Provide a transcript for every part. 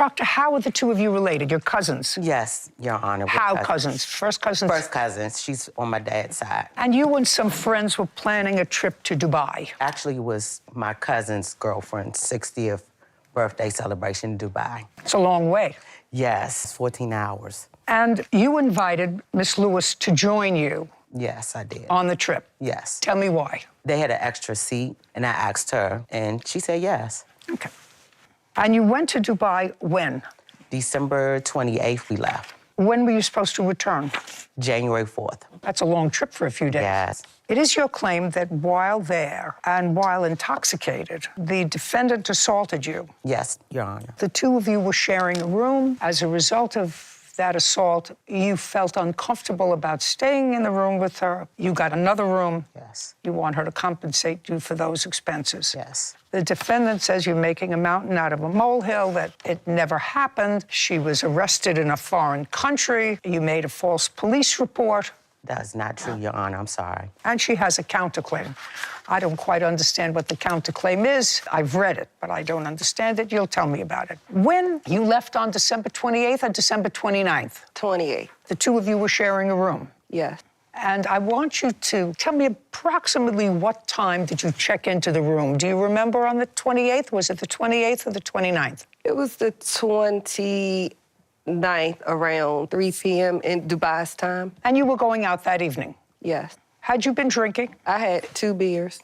Proctor, how are the two of you related? You're cousins? Yes, Your Honor. How cousins? First cousins? First cousins. She's on my dad's side. And you and some friends were planning a trip to Dubai. Actually, it was my cousin's girlfriend's 60th birthday celebration in Dubai. It's a long way. Yes, 14 hours. And you invited Miss Lewis to join you. Yes, I did. On the trip? Yes. Tell me why. They had an extra seat, and I asked her, and she said yes. Okay. And you went to Dubai when? December 28th, we left. When were you supposed to return? January 4th. That's a long trip for a few days. Yes. It is your claim that while there and while intoxicated, the defendant assaulted you. Yes, Your Honor. The two of you were sharing a room. As a result of that assault, you felt uncomfortable about staying in the room with her. You got another room. Yes. You want her to compensate you for those expenses. Yes. The defendant says you're making a mountain out of a molehill, that it never happened. She was arrested in a foreign country. You made a false police report. That's not true, Your Honor. I'm sorry. And she has a counterclaim. I don't quite understand what the counterclaim is. I've read it, but I don't understand it. You'll tell me about it. When you left on December 28th or December 29th? 28th. The two of you were sharing a room? Yes. And I want you to tell me approximately what time did you check into the room? Do you remember on the 28th? Was it the 28th or the 29th? It was the 29th around 3 p.m. in Dubai's time. And you were going out that evening? Yes. Had you been drinking? I had 2 beers.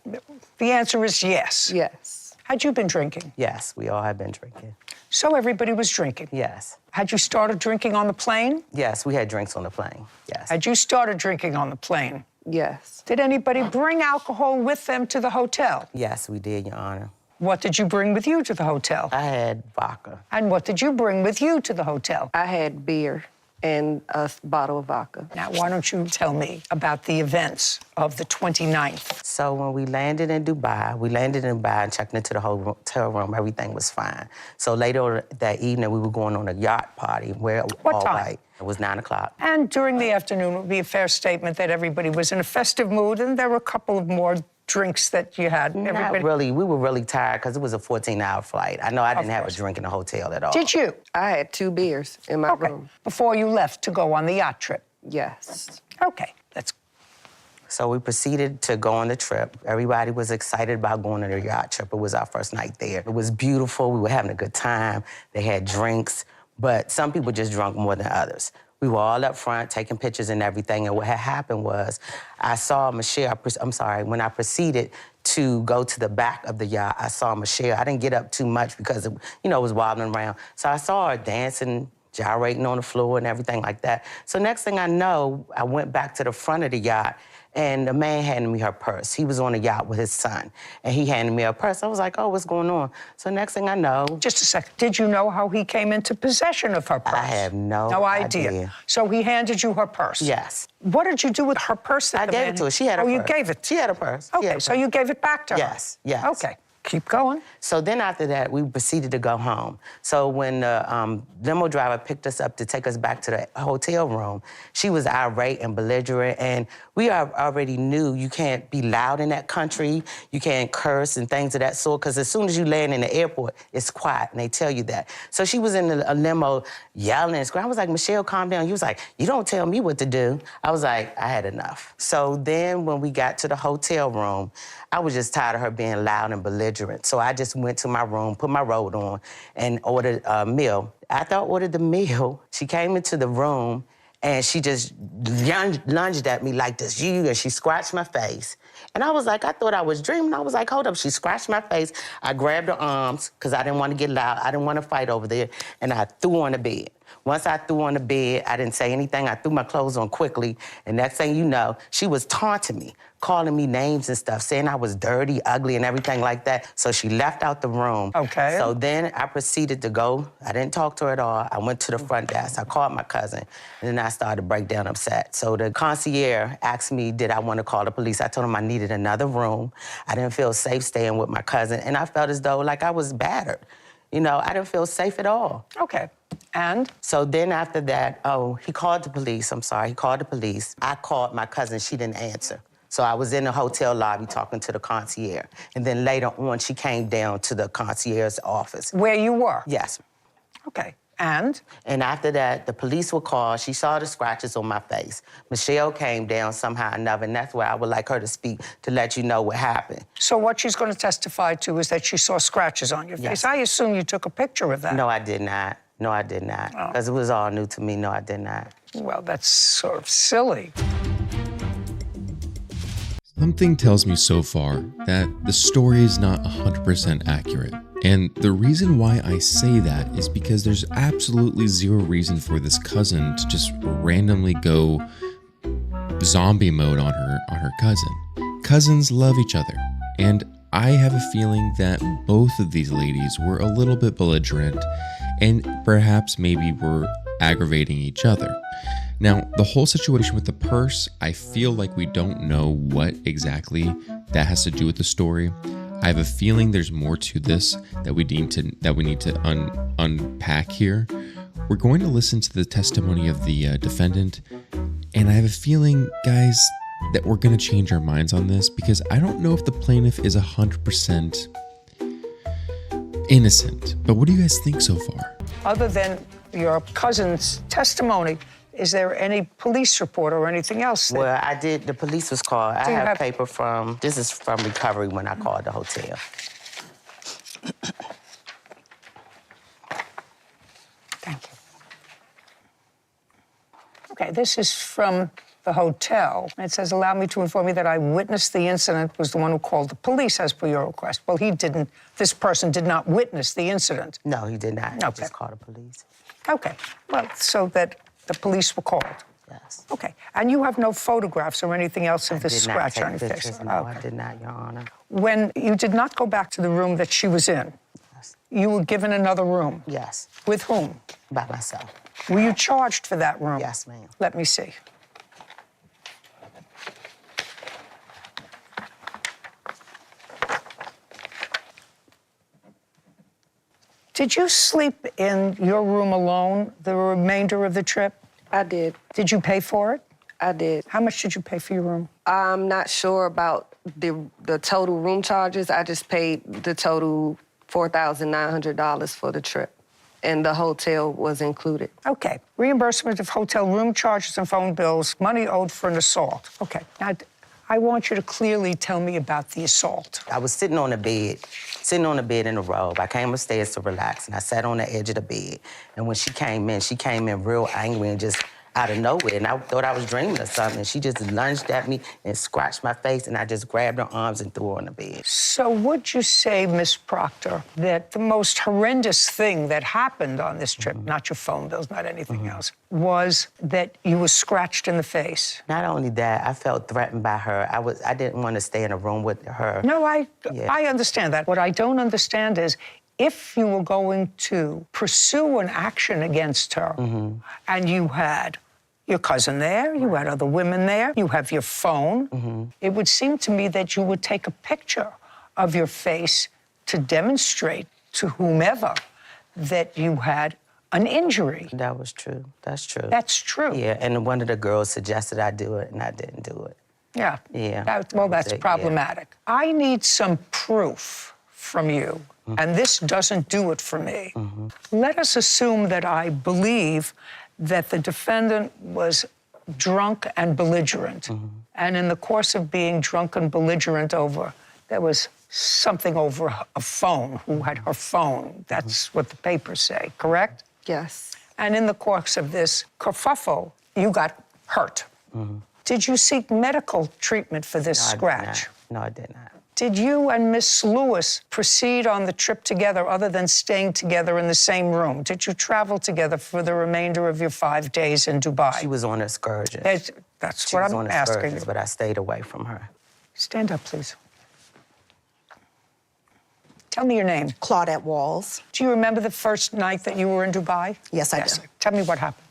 The answer is yes. Yes. Had you been drinking? Yes, we all had been drinking. So everybody was drinking? Yes. Had you started drinking on the plane? Yes, we had drinks on the plane. Yes. Had you started drinking on the plane? Yes. Did anybody bring alcohol with them to the hotel? Yes, we did, Your Honor. What did you bring with you to the hotel? I had vodka. And what did you bring with you to the hotel? I had beer and a bottle of vodka. Now, why don't you tell me about the events of the 29th? So when we landed in Dubai and checked into the hotel room, everything was fine. So later that evening, we were going on a yacht party where What time? It was 9 o'clock. And during the afternoon, it would be a fair statement that everybody was in a festive mood, and there were a couple of more drinks that you had. Not really. We were really tired because it was a 14-hour flight. I know I didn't have a drink in the hotel at all. Did you? I had 2 beers in my room. Before you left to go on the yacht trip? Yes. Okay, let's... So we proceeded to go on the trip. Everybody was excited about going on the yacht trip. It was our first night there. It was beautiful. We were having a good time. They had drinks, but some people just drunk more than others. We were all up front taking pictures and everything, and what had happened was I saw Michelle, when I proceeded to go to the back of the yacht, I saw Michelle. I didn't get up too much because, it was wobbling around. So I saw her dancing, gyrating on the floor and everything like that. So next thing I know, I went back to the front of the yacht, and the man handed me her purse. He was on the yacht with his son, and he handed me a purse. I was like, oh, what's going on? So next thing I know... Just a second. Did you know how he came into possession of her purse? I have no idea. So he handed you her purse? Yes. What did you do with her purse? I gave it to her. She had a purse. Oh, you gave it? She had a purse. Okay, so you gave it back to her? Yes, yes. Okay. Keep going. So then after that, we proceeded to go home. So when the limo driver picked us up to take us back to the hotel room, she was irate and belligerent, and we already knew you can't be loud in that country, you can't curse and things of that sort, because as soon as you land in the airport, it's quiet, and they tell you that. So she was in a limo yelling and screaming. I was like, Michelle, calm down. He was like, you don't tell me what to do. I was like, I had enough. So then when we got to the hotel room, I was just tired of her being loud and belligerent. So I just went to my room, put my robe on, and ordered a meal. After I ordered the meal, she came into the room, and she just lunged at me like this, and she scratched my face. And I was like, I thought I was dreaming. I was like, hold up. She scratched my face. I grabbed her arms, because I didn't want to get loud. I didn't want to fight over there, and I threw on the bed. Once I threw on the bed, I didn't say anything. I threw my clothes on quickly, and next thing you know, she was taunting me, calling me names and stuff, saying I was dirty, ugly, and everything like that. So she left out the room. Okay. So then I proceeded to go. I didn't talk to her at all. I went to the front desk. I called my cousin, and then I started to break down upset. So the concierge asked me, did I want to call the police? I told him I needed another room. I didn't feel safe staying with my cousin, and I felt as though like I was battered. I didn't feel safe at all. Okay. And? So then after that, he called the police. I'm sorry, he called the police. I called my cousin, she didn't answer. So I was in the hotel lobby talking to the concierge. And then later on, she came down to the concierge's office. Where you were? Yes. Okay, and? And after that, the police were called. She saw the scratches on my face. Michelle came down somehow or another, and that's where I would like her to speak to let you know what happened. So what she's going to testify to is that she saw scratches on your face. Yes. I assume you took a picture of that. No, I did not. No, I did not. Because it was all new to me. No, I did not. Well, that's sort of silly. Something tells me so far that the story is not 100% accurate. And the reason why I say that is because there's absolutely zero reason for this cousin to just randomly go zombie mode on her cousin. Cousins love each other, and I have a feeling that both of these ladies were a little bit belligerent and perhaps maybe were aggravating each other. Now, the whole situation with the purse, I feel like we don't know what exactly that has to do with the story. I have a feeling there's more to this that we need to unpack here. We're going to listen to the testimony of the defendant, and I have a feeling, guys, that we're going to change our minds on this because I don't know if the plaintiff is 100% innocent. But what do you guys think so far? Other than your cousin's testimony, is there any police report or anything else? Well, I did. The police was called. I you have have- paper from, this is from recovery when I called the hotel. Thank you. Okay, this is from the hotel. It says, allow me to inform you that I witnessed the incident, was the one who called the police as per your request. Well, he didn't, this person did not witness the incident. No, he did not. He Okay. just called the police. Okay, well, so that the police were called. Yes. Okay, and you have no photographs or anything else of this Did not scratch take on your pictures. face? No, Okay. I did not, Your Honor. When you did not go back to the room that she was in, Yes. you were given another room. Yes, With whom? by myself. Were you charged for that room? Yes, ma'am. Let me see. Did you sleep in your room alone the remainder of the trip? I did. Did you pay for it? I did. How much did you pay for your room? I'm not sure about the total room charges. I just paid the total $4,900 for the trip, and the hotel was included. Okay. Reimbursement of hotel room charges and phone bills, money owed for an assault. Okay. Now, I want you to clearly tell me about the assault. I was sitting on the bed in a robe. I came upstairs to relax, and I sat on the edge of the bed. And when she came in real angry and just out of nowhere, and I thought I was dreaming of something. And she just lunged at me and scratched my face, and I just grabbed her arms and threw her on the bed. So would you say, Miss Proctor, that the most horrendous thing that happened on this trip, not your phone bills, not anything else, was that you were scratched in the face? Not only that, I felt threatened by her. I didn't want to stay in a room with her. No, I Yeah. understand that. What I don't understand is if you were going to pursue an action against her and you had your cousin there, you had other women there, you have your phone, it would seem to me that you would take a picture of your face to demonstrate to whomever that you had an injury. That was true. That's true. That's true. Yeah, and one of the girls suggested I do it, and I didn't do it. Yeah. Yeah. That's Yeah. problematic. I need some proof from you, and this doesn't do it for me. Let us assume that I believe that the defendant was drunk and belligerent. And in the course of being drunk and belligerent there was something over a phone, who had her phone. That's what the papers say, correct? Yes. And in the course of this kerfuffle, you got hurt. Did you seek medical treatment for this scratch? No, I did not. Did you and Miss Lewis proceed on the trip together other than staying together in the same room? Did you travel together for the remainder of your 5 days in Dubai? She was on excursion. That's She what was I'm on asking excursions, you. but I stayed away from her. Stand up, please. Tell me your name. Claudette Walls. Do you remember the first night that you were in Dubai? Yes, I do. Tell me what happened.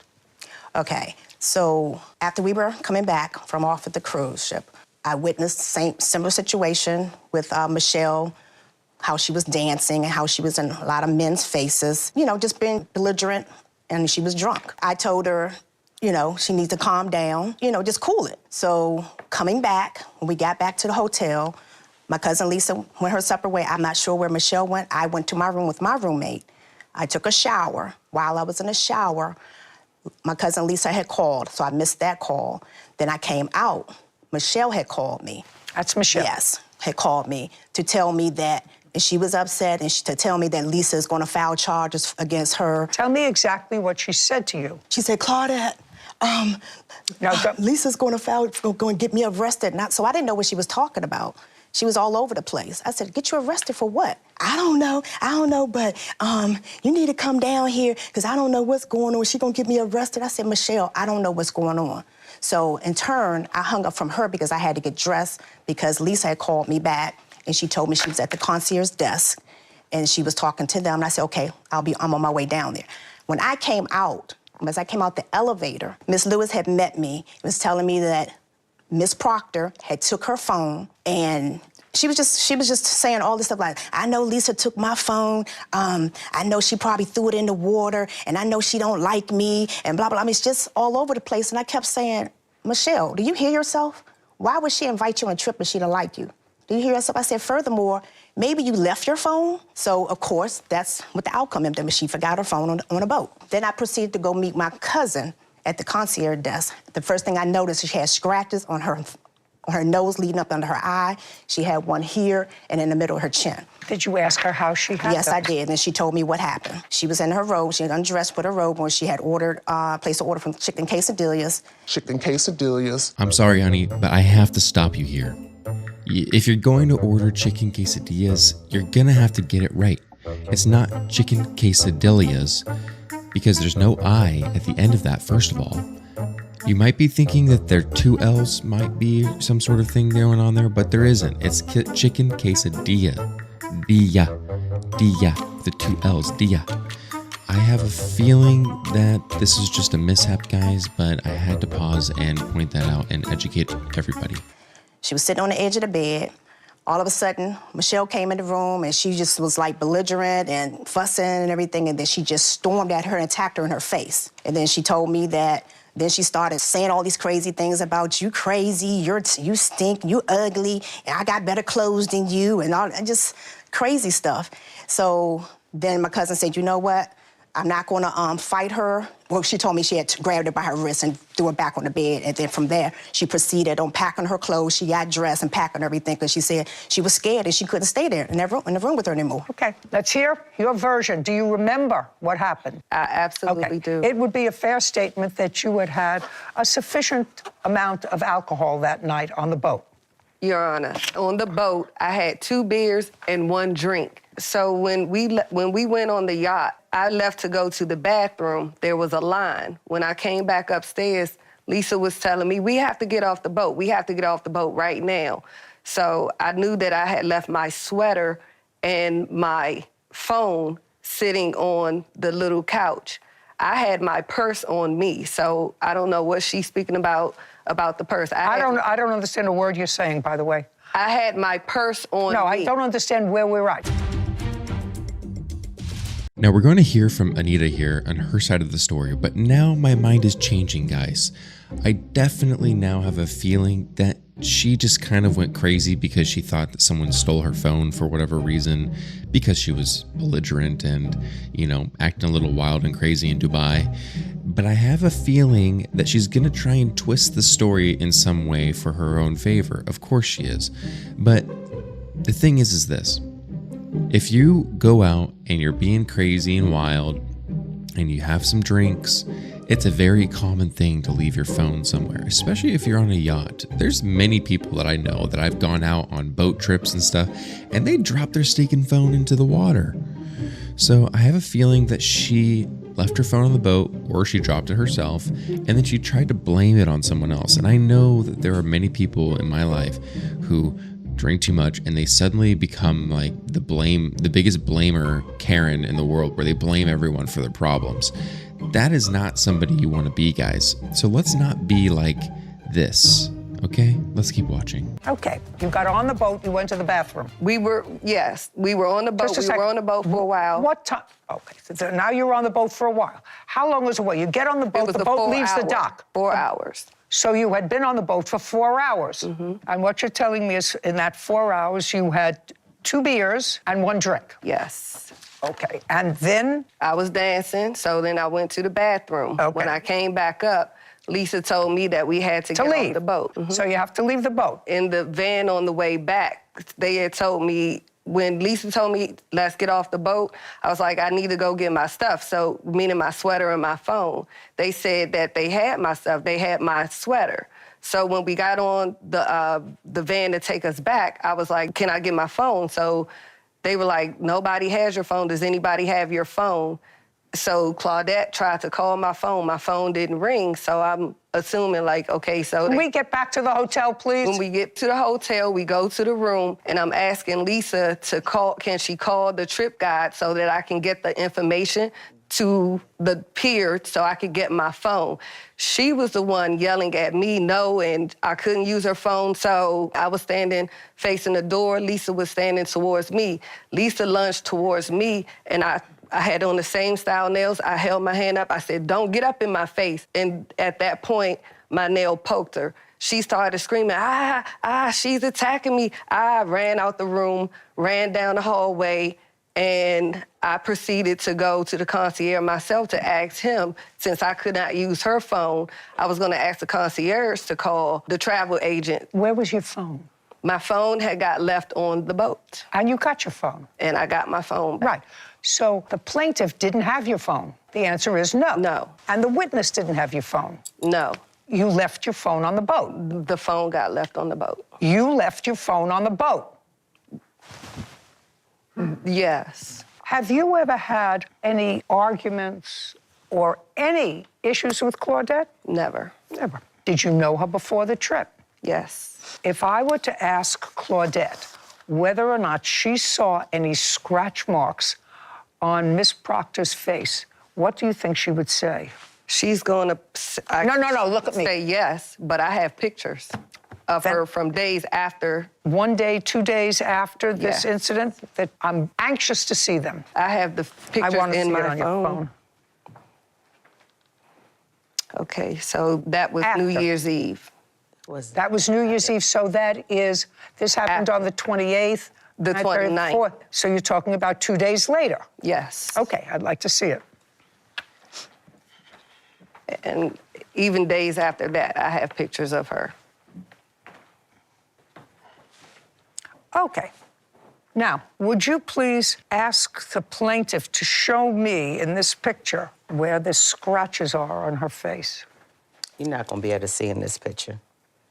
Okay, so after we were coming back from off at the cruise ship, I witnessed similar situation with Michelle, how she was dancing and how she was in a lot of men's faces, just being belligerent, and she was drunk. I told her, she needs to calm down, just cool it. So coming back, when we got back to the hotel, my cousin Lisa went her separate way. I'm not sure where Michelle went. I went to my room with my roommate. I took a shower. While I was in the shower, my cousin Lisa had called, so I missed that call. Then I came out. Michelle had called me. That's Michelle. Yes, had called me to tell me that, and she was upset, and to tell me that Lisa is going to file charges against her. Tell me exactly what she said to you. She said, Claudette, Lisa's going to get me arrested. So I didn't know what she was talking about. She was all over the place. I said, get you arrested for what? I don't know, but you need to come down here because I don't know what's going on. She gonna get me arrested. I said, Michelle, I don't know what's going on. So in turn, I hung up from her because I had to get dressed because Lisa had called me back and she told me she was at the concierge desk and she was talking to them. And I said, okay, I'm on my way down there. When I came out, as I came out the elevator, Miss Lewis had met me and was telling me that Miss Proctor had took her phone and she was just saying all this stuff like, I know Lisa took my phone, I know she probably threw it in the water, and I know she don't like me, and blah, blah. I mean, it's just all over the place. And I kept saying, Michelle, do you hear yourself? Why would she invite you on a trip if she didn't like you? Do you hear yourself? I said, furthermore, maybe you left your phone. So, of course, that's what the outcome ended up. She forgot her phone on a boat. Then I proceeded to go meet my cousin at the concierge desk. The first thing I noticed, she had scratches on her nose leading up under her eye. She had one here and in the middle of her chin. Did you ask her how she had Yes, them? I did, and she told me what happened. She was in her robe. She had undressed with her robe on. She had placed an order from Chicken Quesadillas. Chicken quesadillas. I'm sorry, honey, but I have to stop you here. If you're going to order chicken quesadillas, you're gonna have to get it right. It's not chicken quesadillas because there's no I at the end of that, first of all. You might be thinking that there are two L's might be some sort of thing going on there, but there isn't. It's chicken quesadilla. Dia. The two L's. Dia. I have a feeling that this is just a mishap, guys, but I had to pause and point that out and educate everybody. She was sitting on the edge of the bed. All of a sudden, Michelle came in the room, and she just was, like, belligerent and fussing and everything, and then she just stormed at her and attacked her in her face. And then she told me that. Then she started saying all these crazy things about you crazy, you stink, you ugly, and I got better clothes than you, and all just crazy stuff. So then my cousin said, you know what? I'm not going to fight her. Well, she told me she had grabbed her by her wrist and threw her back on the bed. And then from there, she proceeded on packing her clothes. She got dressed and packing everything because she said she was scared and she couldn't stay there in the room with her anymore. Okay, let's hear your version. Do you remember what happened? I absolutely do. It would be a fair statement that you had had a sufficient amount of alcohol that night on the boat. Your Honor, on the boat, I had 2 beers and 1 drink. So when we went on the yacht, I left to go to the bathroom. There was a line. When I came back upstairs, Lisa was telling me, we have to get off the boat. We have to get off the boat right now. So I knew that I had left my sweater and my phone sitting on the little couch. I had my purse on me, so I don't know what she's speaking about the purse. I don't understand a word you're saying, by the way. I had my purse on me. No, I don't understand where we're at. Now we're going to hear from Anita here on her side of the story, but now my mind is changing, guys. I definitely now have a feeling that she just kind of went crazy because she thought that someone stole her phone for whatever reason, because she was belligerent and, acting a little wild and crazy in Dubai. But I have a feeling that she's going to try and twist the story in some way for her own favor. Of course she is. But the thing is this. If you go out and you're being crazy and wild and you have some drinks, it's a very common thing to leave your phone somewhere, especially if you're on a yacht. There's many people that I know that I've gone out on boat trips and stuff, and they drop their stinking phone into the water. So I have a feeling that she left her phone on the boat, or she dropped it herself, and then she tried to blame it on someone else. And I know that there are many people in my life who drink too much and they suddenly become like the biggest blamer Karen in the world, where they blame everyone for their problems. That is not somebody you want to be, guys. So let's not be like this, okay? Let's keep watching. Okay, you got on the boat, you went to the bathroom. We were on the boat. Just a We second. were on the boat for a while. What time? Okay, so now you're on the boat for a while. How long was it? You get on the It boat, was the boat 4 leaves the hours. dock. 4 hours. So you had been on the boat for 4 hours. Mm-hmm. And what you're telling me is in that 4 hours, you had 2 beers and 1 drink. Yes. Okay, and then? I was dancing, so then I went to the bathroom. Okay. When I came back up, Lisa told me that we had to get leave off the boat. Mhm. So you have to leave the boat. In the van on the way back, they had told me, when Lisa told me, let's get off the boat, I was like, I need to go get my stuff. So, meaning my sweater and my phone. They said that they had my stuff. They had my sweater. So when we got on the van to take us back, I was like, can I get my phone? So they were like, nobody has your phone. Does anybody have your phone? So Claudette tried to call my phone. My phone didn't ring, so I'm assuming, like, okay, so... Can we get back to the hotel, please? When we get to the hotel, we go to the room, and I'm asking Lisa to call, can she call the trip guide so that I can get the information to the pier so I could get my phone. She was the one yelling at me no, and I couldn't use her phone, so I was standing facing the door. Lisa was standing towards me. Lisa lunged towards me, and I had on the same style nails. I held my hand up. I said, don't get up in my face. And at that point, my nail poked her. She started screaming, she's attacking me. I ran out the room, ran down the hallway, and I proceeded to go to the concierge myself to ask him, since I could not use her phone, I was gonna ask the concierge to call the travel agent. Where was your phone? My phone had got left on the boat. And you got your phone? And I got my phone back. Right. So the plaintiff didn't have your phone. The answer is no. No. And the witness didn't have your phone. No. You left your phone on the boat. The phone got left on the boat. You left your phone on the boat. Yes. Have you ever had any arguments or any issues with Claudette? Never. Never. Did you know her before the trip? Yes. If I were to ask Claudette whether or not she saw any scratch marks on Miss Proctor's face, what do you think she would say? She's going to... No, look at me. Say yes, but I have pictures of her from days after. 1 day, 2 days after this Yeah. incident, that I'm anxious to see them. I have the pictures I want to in see my it on your phone. Okay, so that was After. New Year's Eve. That was New Year's Eve, so this happened on the 28th? The 29th. 4th. So you're talking about 2 days later? Yes. Okay, I'd like to see it. And even days after that, I have pictures of her. Okay. Now, would you please ask the plaintiff to show me in this picture where the scratches are on her face? You're not going to be able to see in this picture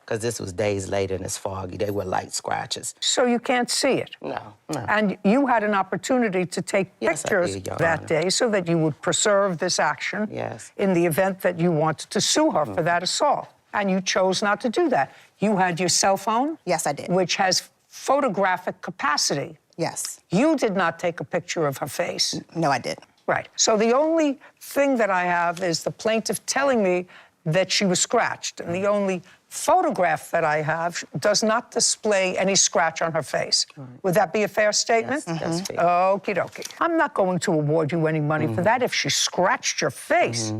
because this was days later and it's foggy. They were light scratches. So you can't see it? No. And you had an opportunity to take Yes, I pictures did, Your that Honor. day so that you would preserve this action Yes. in the event that you wanted to sue her for that assault. And you chose not to do that. You had your cell phone? Yes, I did. Which has photographic capacity. Yes. You did not take a picture of her face. No, I didn't. Right. So the only thing that I have is the plaintiff telling me that she was scratched. And the only photograph that I have does not display any scratch on her face. Would that be a fair statement? Yes, that's fair. Okie dokie. I'm not going to award you any money for that if she scratched your face.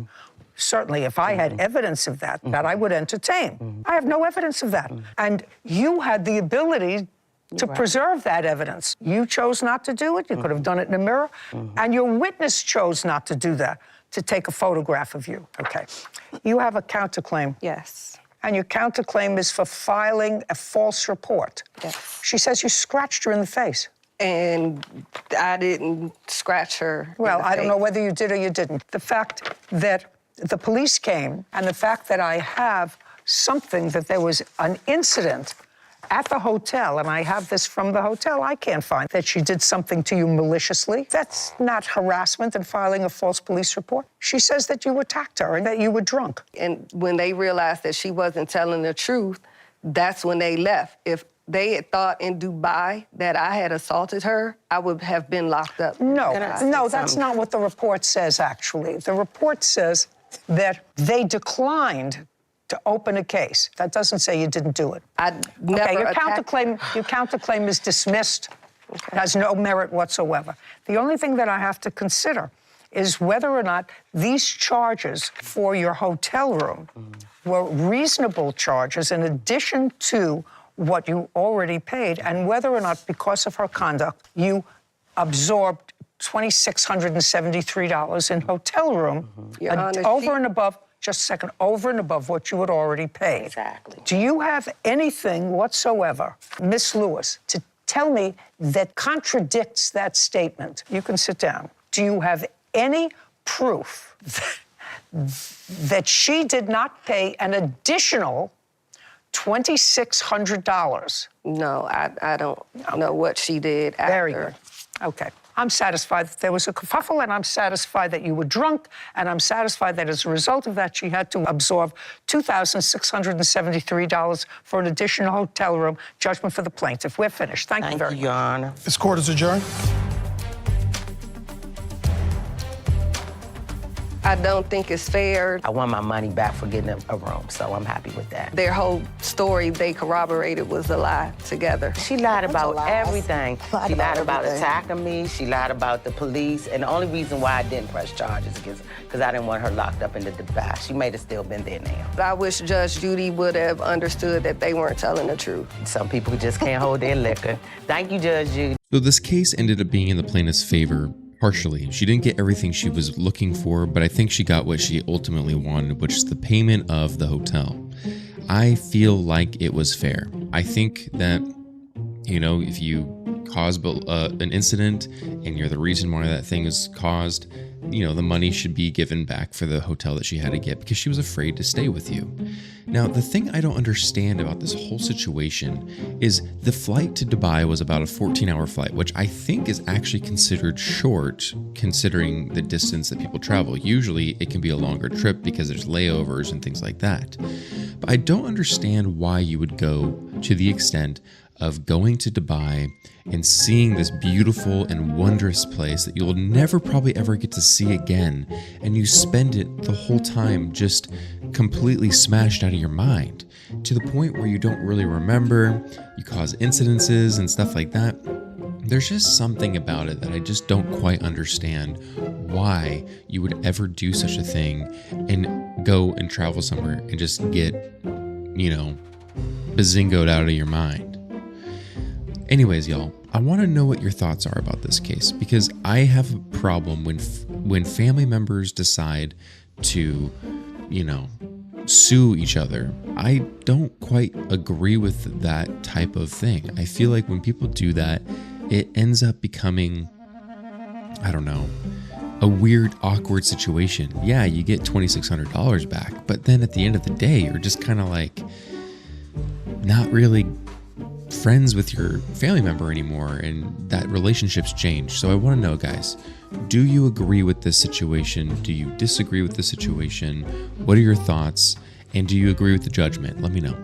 Certainly, if I had evidence of that, that I would entertain. I have no evidence of that. And you had the ability to preserve that evidence. You chose not to do it. You could have done it in a mirror. And your witness chose not to do that, to take a photograph of you. Okay. You have a counterclaim. Yes. And your counterclaim is for filing a false report. Yes. She says you scratched her in the face. And I didn't scratch her. Well, in the I don't know face. whether you did or you didn't. The fact that the police came and the fact that I have something that there was an incident at the hotel, and I have this from the hotel, I can't find that she did something to you maliciously. That's not harassment and filing a false police report. She says that you attacked her and that you were drunk. And when they realized that she wasn't telling the truth, that's when they left. If they had thought in Dubai that I had assaulted her, I would have been locked up. No, Can I say no, that's something? not what the report says, actually. The report says that they declined to open a case. That doesn't say you didn't do it. I never Okay, your attacked- counterclaim is dismissed. It has no merit whatsoever. The only thing that I have to consider is whether or not these charges for your hotel room were reasonable charges in addition to what you already paid, and whether or not, because of her conduct, you absorbed $2,673 in hotel room, Your Honor, over and above, just a second, over and above what you had already paid. Exactly. Do you have anything whatsoever, Miss Lewis, to tell me that contradicts that statement? You can sit down. Do you have any proof that she did not pay an additional $2,600? No, I don't know what she did after. Very good. Okay. I'm satisfied that there was a kerfuffle, and I'm satisfied that you were drunk, and I'm satisfied that as a result of that, she had to absorb $2,673 for an additional hotel room. Judgment for the plaintiff. We're finished. Thank you very much. Your Honor. This court is adjourned. I don't think it's fair. I want my money back for getting a room, so I'm happy with that. Their whole story they corroborated was a lie together. She lied about lies. everything. Lied She lied about about everything. attacking me. She lied about the police. And the only reason why I didn't press charges is because I didn't want her locked up in the device. She may have still been there now. I wish Judge Judy would have understood that they weren't telling the truth. Some people just can't hold their liquor. Thank you, Judge Judy. So this case ended up being in the plaintiff's favor partially. She didn't get everything she was looking for, but I think she got what she ultimately wanted, which is the payment of the hotel. I feel like it was fair. I think that, you know, if you cause an incident and you're the reason why that thing is caused, you know, the money should be given back for the hotel that she had to get because she was afraid to stay with you. Now, the thing I don't understand about this whole situation is the flight to Dubai was about a 14-hour flight, which I think is actually considered short considering the distance that people travel. Usually it can be a longer trip because there's layovers and things like that. But I don't understand why you would go to the extent of going to Dubai and seeing this beautiful and wondrous place that you'll never probably ever get to see again, and you spend it the whole time just completely smashed out of your mind to the point where you don't really remember, you cause incidences and stuff like that. There's just something about it that I just don't quite understand why you would ever do such a thing and go and travel somewhere and just get, you know, bazingoed out of your mind. Anyways, y'all, I want to know what your thoughts are about this case because I have a problem when family members decide to, you know, sue each other. I don't quite agree with that type of thing. I feel like when people do that, it ends up becoming, I don't know, a weird, awkward situation. Yeah, you get $2,600 back, but then at the end of the day, you're just kind of like not really friends with your family member anymore, and that relationship's changed. So I want to know, guys, do you agree with this situation? Do you disagree with the situation? What are your thoughts? And do you agree with the judgment? Let me know.